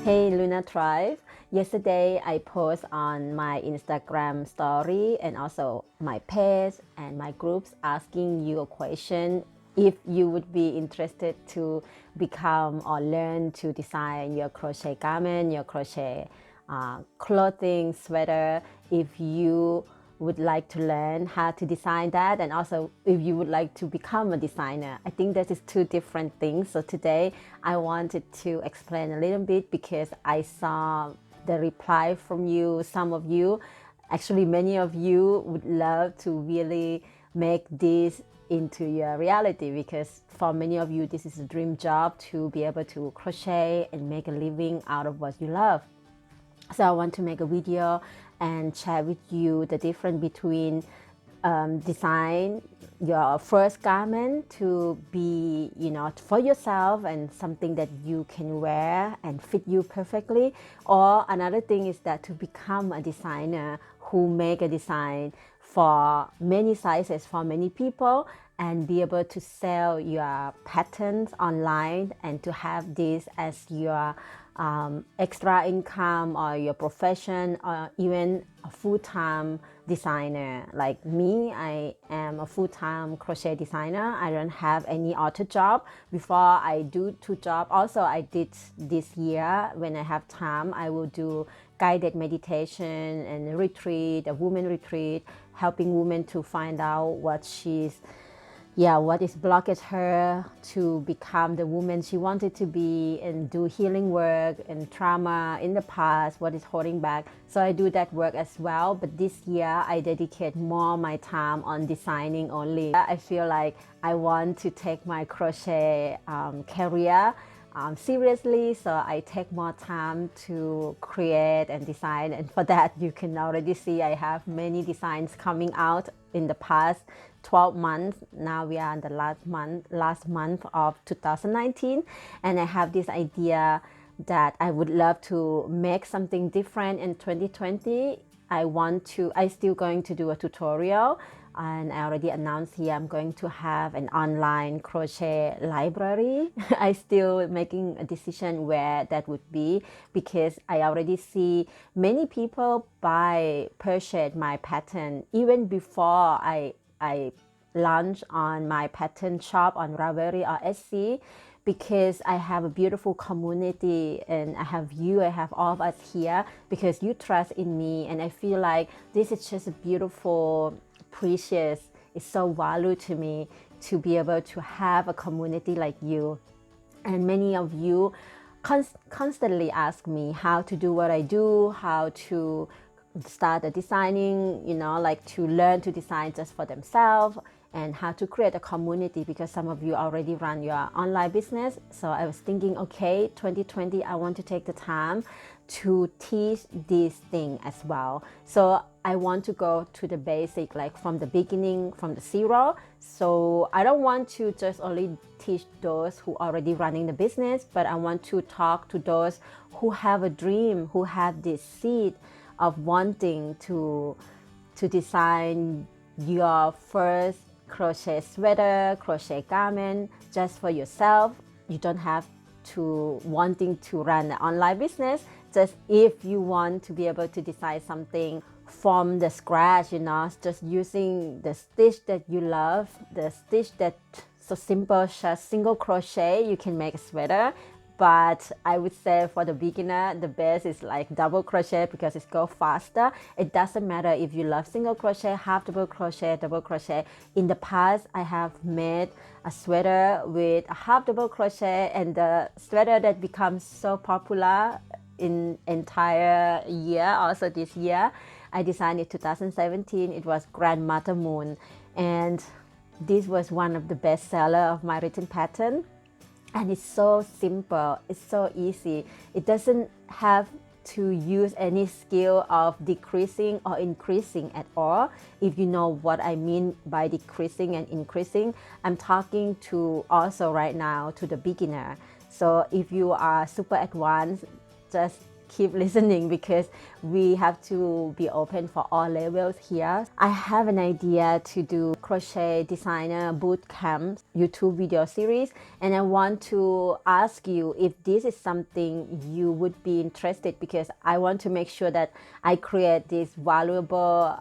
Hey Luna Tribe, yesterday I post on my Instagram story and also my page and my groups asking you a question if you would be interested to become or learn to design your crochet garment, your crochet clothing, sweater, if you would like to learn how to design that, and also if you would like to become a designer. I think that is two different things. So today I wanted to explain a little bit because I saw the reply from you. Some of you, actually many of you, would love to really make this into your reality, because for many of you this is a dream job to be able to crochet and make a living out of what you love. So I want to make a video and share with you the difference between design your first garment to be, for yourself and something that you can wear and fit you perfectly. Or another thing is that to become a designer who make a design for many sizes, for many people, and be able to sell your patterns online and to have this as your extra income or your profession, or even a full-time designer. Like me, I am a full-time crochet designer. I don't have any other job. Before I do two jobs. Also, I did this year, when I have time, I will do guided meditation and a retreat, a women retreat, helping women to find out what is blocking her to become the woman she wanted to be, and do healing work and trauma in the past, what is holding back. So I do that work as well, but this year I dedicate more my time on designing only. I feel like I want to take my crochet career seriously, so I take more time to create and design, and for that you can already see I have many designs coming out in the past 12 months. Now we are in the last month of 2019, and I have this idea that I would love to make something different in 2020. I still going to do a tutorial, and I already announced here I'm going to have an online crochet library. I still making a decision where that would be, because I already see many people purchase my pattern even before I launch on my pattern shop on Ravelry or Etsy, because I have a beautiful community, and I have all of us here because you trust in me, and I feel like this is just a beautiful, precious, it's so valuable to me to be able to have a community like you. And many of you constantly ask me how to do what I do, how to start a designing, like to learn to design just for themselves, and how to create a community, because some of you already run your online business. So I was thinking, okay, 2020, I want to take the time to teach this thing as well. So I want to go to the basic, like from the beginning, from the zero. So I don't want to just only teach those who are already running the business, but I want to talk to those who have a dream, who have this seed of wanting to design your first crochet sweater, crochet garment just for yourself. You don't have to wanting to run an online business. Just if you want to be able to design something from the scratch, just using the stitch that you love, the stitch that so simple, just single crochet, you can make a sweater. But I would say for the beginner, the best is like double crochet, because it goes faster. It doesn't matter if you love single crochet, half double crochet, double crochet. In the past, I have made a sweater with a half double crochet, and the sweater that becomes so popular in entire year, also this year, I designed it 2017. It was Grandmother Moon, and this was one of the best seller of my written pattern. And it's so simple, it's so easy. It doesn't have to use any skill of decreasing or increasing at all. If you know what I mean by decreasing and increasing, I'm talking to also right now to the beginner. So if you are super advanced, just keep listening, because we have to be open for all levels here. I have an idea to do Crochet Designer Bootcamp YouTube video series, and I want to ask you if this is something you would be interested, because I want to make sure that I create this valuable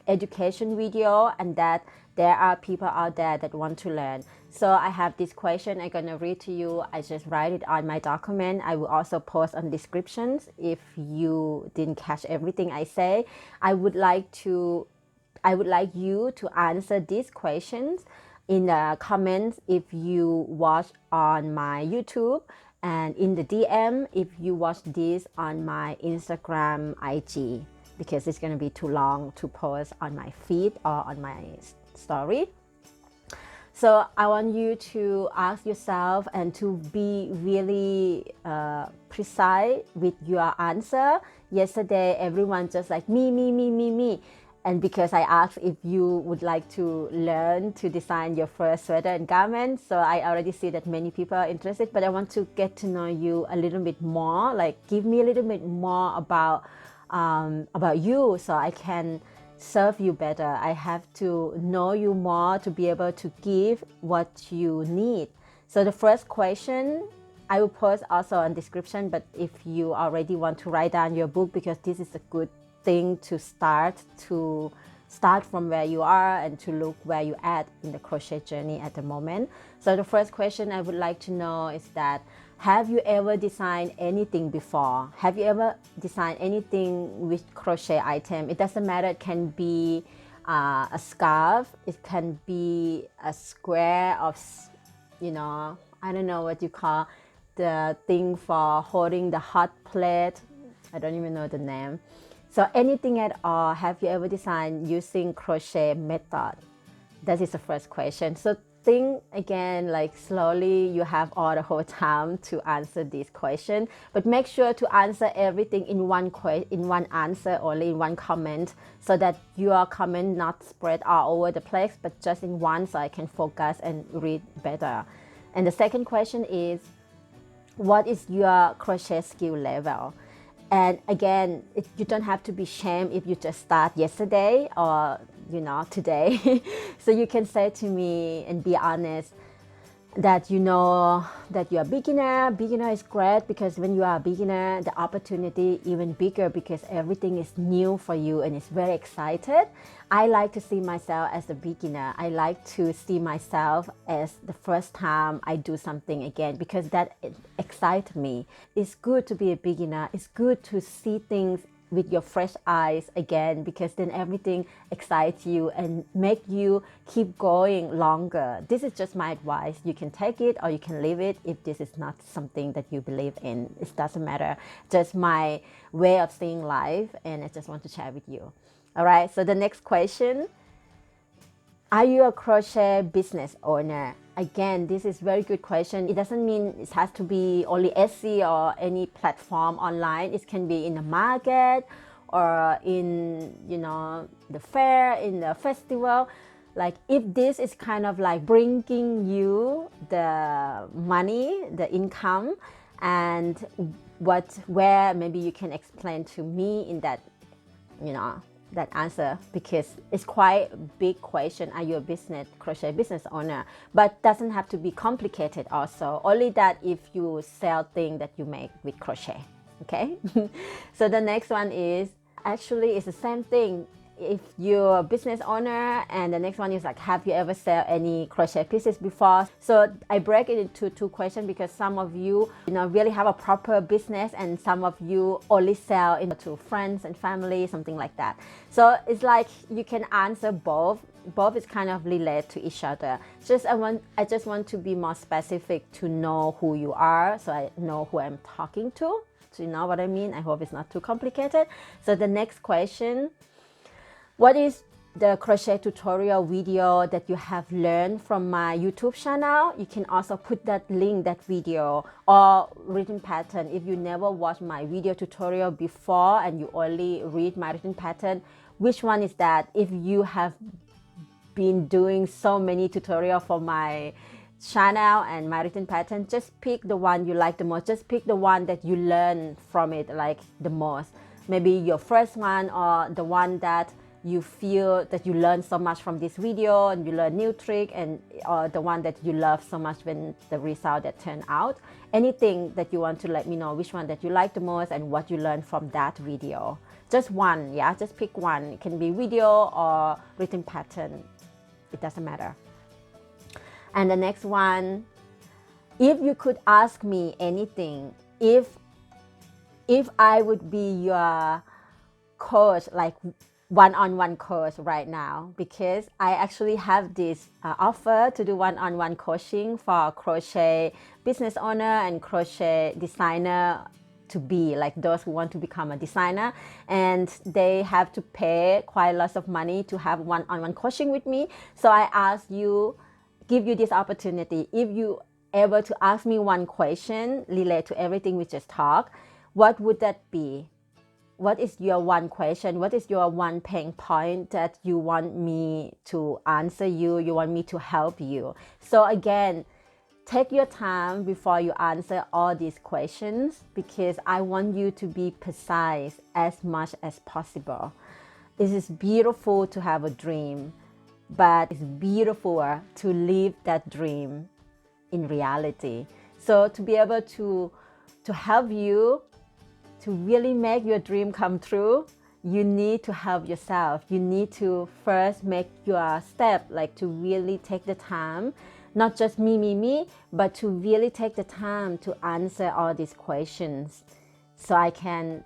education video, and that there are people out there that want to learn. So I have this question I'm gonna read to you. I just write it on my document. I will also post on descriptions if you didn't catch everything I say. I would like you to answer these questions in the comments if you watch on my YouTube, and in the DM if you watch this on my Instagram IG, because it's gonna be too long to post on my feed or on my story. So I want you to ask yourself and to be really precise with your answer. Yesterday, everyone just like me. And because I asked if you would like to learn to design your first sweater and garment, so I already see that many people are interested, but I want to get to know you a little bit more, like give me a little bit more about you, so I can serve you better. I have to know you more to be able to give what you need. So the first question I will post also on description, but if you already want to write down your book, because this is a good thing to start from where you are and to look where you at in the crochet journey at the moment. So the first question I would like to know is that, have you ever designed anything before? Have you ever designed anything with crochet item? It doesn't matter. It can be a scarf. It can be a square of, I don't know what you call the thing for holding the hot plate. I don't even know the name. So anything at all, have you ever designed using crochet method? That is the first question. So think again, like slowly, you have all the whole time to answer this question, but make sure to answer everything in one answer, only in one comment, so that your comment not spread all over the place, but just in one, so I can focus and read better. And the second question is, what is your crochet skill level? And again, you don't have to be ashamed if you just start yesterday or today. So you can say to me and be honest that you know that you're a beginner. Beginner is great, because when you are a beginner, the opportunity even bigger, because everything is new for you and it's very excited. I like to see myself as a beginner. I like to see myself as the first time I do something again, because that excites me. It's good to be a beginner. It's good to see things with your fresh eyes again, because then everything excites you and make you keep going longer. This is just my advice. You can take it or you can leave it if this is not something that you believe in. It doesn't matter. Just my way of seeing life, and I just want to share with you. All right, so the next question, are you a crochet business owner? Again, this is a very good question. It doesn't mean it has to be only Etsy or any platform online. It can be in the market or in, the fair, in the festival. Like if this is kind of like bringing you the money, the income, and where maybe you can explain to me in that, that answer, because it's quite a big question. Are you a crochet business owner? But doesn't have to be complicated also. Only that if you sell things that you make with crochet. Okay. So the next one is, actually it's the same thing. If you're a business owner, and the next one is like, have you ever sell any crochet pieces before? So I break it into two questions, because some of you, really have a proper business, and some of you only sell to friends and family, something like that. So it's like you can answer both. Both is kind of related to each other. I just want to be more specific to know who you are, so I know who I'm talking to. So you know what I mean? I hope it's not too complicated. So the next question, what is the crochet tutorial video that you have learned from my YouTube channel? You can also put that link, that video, or written pattern. If you never watched my video tutorial before and you only read my written pattern, which one is that? If you have been doing so many tutorials for my channel and my written pattern, just pick the one you like the most. Just pick the one that you learn from it like the most. Maybe your first one, or the one that you feel that you learn so much from this video and you learn new trick, and or the one that you love so much when the result that turned out. Anything that you want to let me know, which one that you like the most and what you learned from that video. Just one, yeah, just pick one. It can be video or written pattern, it doesn't matter. And the next one, if you could ask me anything, if I would be your coach, like one-on-one coach right now, because I actually have this offer to do one-on-one coaching for crochet business owner and crochet designer to be, like those who want to become a designer, and they have to pay quite lots of money to have one-on-one coaching with me. So I ask you, give you this opportunity. If you able to ask me one question related to everything we just talked, what would that be? What is your one question? What is your one pain point that you want me to answer you? You want me to help you? So again, take your time before you answer all these questions, because I want you to be precise as much as possible. It is beautiful to have a dream, but it's beautiful to live that dream in reality. So to be able to help you to really make your dream come true, you need to help yourself. You need to first make your step, like to really take the time, not just me, but to really take the time to answer all these questions, so I can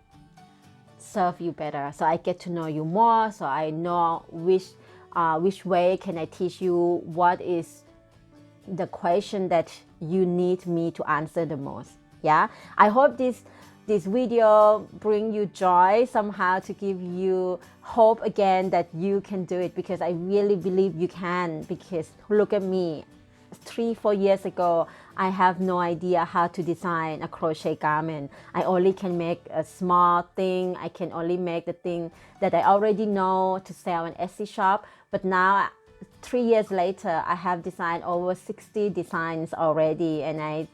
serve you better, so I get to know you more, so I know which way can I teach you, what is the question that you need me to answer the most. Yeah, I hope this video bring you joy somehow, to give you hope again that you can do it, because I really believe you can. Because look at me, 3-4 years ago, I have no idea how to design a crochet garment. I only can make a small thing. I can only make the thing that I already know to sell on Etsy shop. But now, 3 years later, I have designed over 60 designs already, and I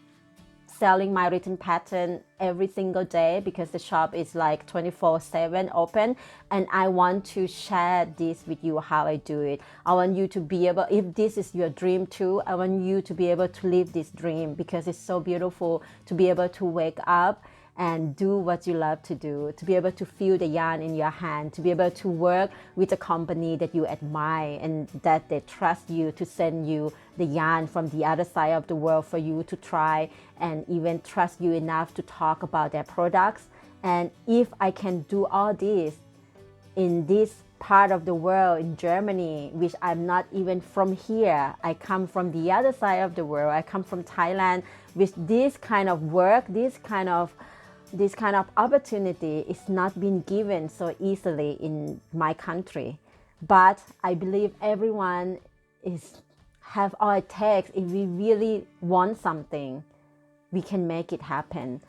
selling my written pattern every single day, because the shop is like 24/7 open, and I want to share this with you, how I do it. I want you to be able, if this is your dream too, I want you to be able to live this dream, because it's so beautiful to be able to wake up and do what you love to do, to be able to feel the yarn in your hand, to be able to work with a company that you admire and that they trust you to send you the yarn from the other side of the world for you to try, and even trust you enough to talk about their products. And if I can do all this in this part of the world, in Germany, which I'm not even from here, I come from the other side of the world, I come from Thailand, with this kind of work, this kind of opportunity is not being given so easily in my country. But I believe everyone have all it takes. If we really want something, we can make it happen.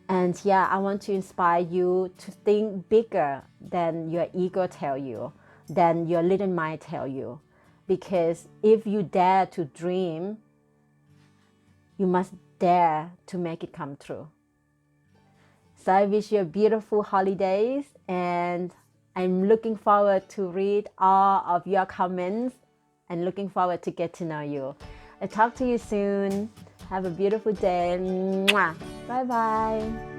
And yeah, I want to inspire you to think bigger than your ego tell you, than your little mind tell you. Because if you dare to dream, you must dare to make it come true. So I wish you a beautiful holidays, and I'm looking forward to read all of your comments and looking forward to get to know you. I'll talk to you soon. Have a beautiful day. Mwah. Bye bye.